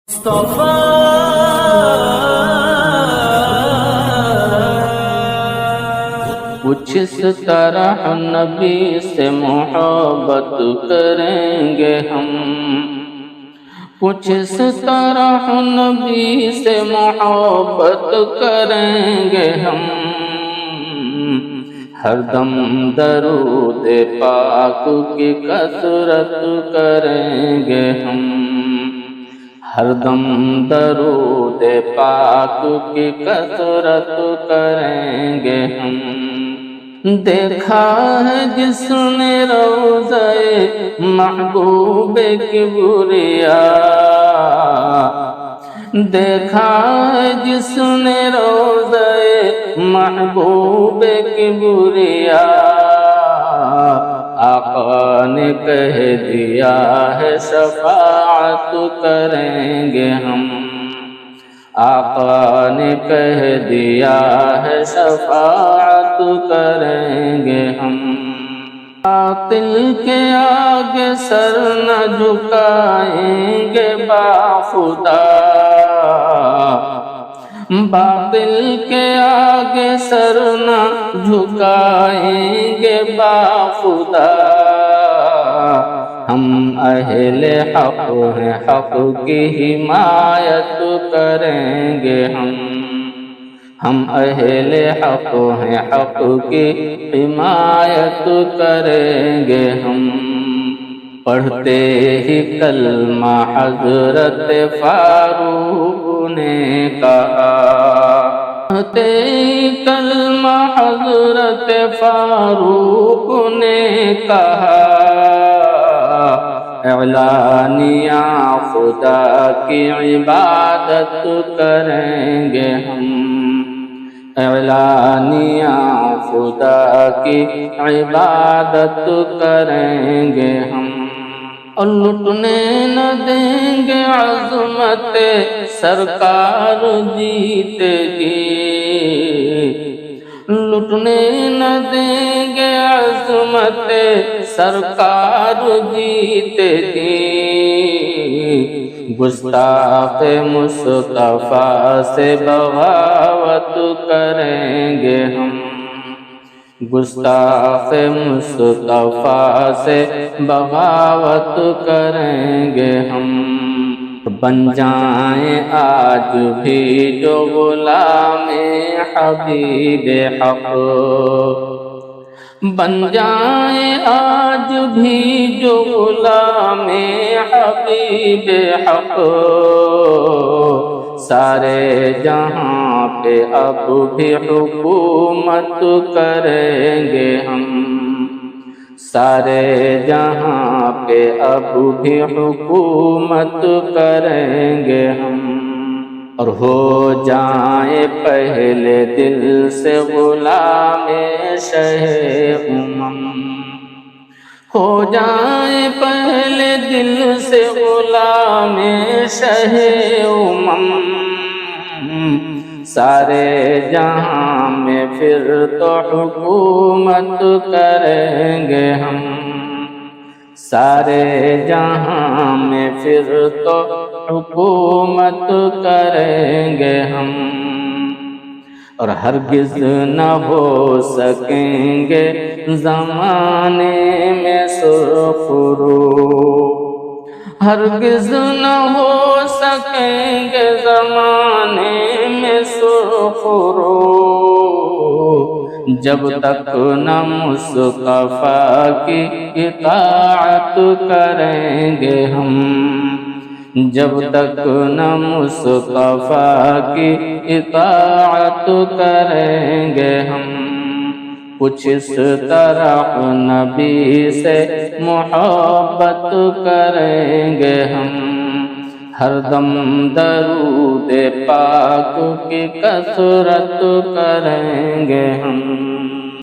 مصطفیٰ کچھ اس طرح نبی سے محبت کریں گے ہم، کچھ اس طرح نبی سے محبت کریں گے ہم، ہر دم درود پاک کی کثرت کریں گے ہم، ہر دم درود پاک کی کثرت کریں گے ہم۔ دیکھا ہے جس نے روضہ محبوب کبریا، دیکھا ہے جس نے روضہ محبوب کبریا، آقا نے کہہ دیا ہے شفاعت کریں گے ہم، آقا نے کہہ دیا ہے شفاعت کریں گے ہم۔ باطل کے آگے سر نہ جھکائیں گے باخدا، باطل کے آگے سر نہ جھکائیں گے باخدا، ہم اہل حق ہیں، حق کی حمایت کریں گے ہم اہل حق ہیں، حق کی حمایت کریں گے ہم۔ پڑھتے ہی کلمہ حضرت فاروق نے کہا، پڑھتے ہی کلمہ حضرت فاروق نے کہا، اعلانیہ خدا کی عبادت کریں گے ہم، اعلانیہ خدا کی عبادت کریں گے ہم۔ اور لٹنے نہ دیں گے عظمت سرکار جیت گی، لٹنے نہ دیں گے عظمت سرکار جیت گی، گستاخ مصطفیٰ سے بغاوت کریں گے ہم، گستاخ مصطفیٰ سے بغاوت کریں گے ہم۔ بن جائیں آج بھی جو غلام حبیب حق، بن جائیں آج بھی جو غلام حبیب حق، سارے جہاں پہ اب بھی حکومت کریں گے ہم، سارے جہاں پہ اب بھی حکومت کریں گے ہم۔ اور ہو جائیں پہلے دل سے غلام شہ ہو جائیں پہلے دل سے غلام شہ سارے جہاں میں پھر تو حکومت کریں گے ہم، سارے جہاں میں پھر تو حکومت کریں گے ہم۔ اور ہرگز نہ ہو سکیں گے زمانے میں سرخرو، ہرگز نہ ہو سکیں گے زمانے میں سرخرو، جب تک نہ مصطفیٰ کی اطاعت کریں گے ہم، جب تک نہ مصطفیٰ کی اطاعت کریں گے ہم۔ کچھ اس طرح نبی سے محبت کریں گے ہم، ہر دم درود پاک کی کثرت کریں گے ہم۔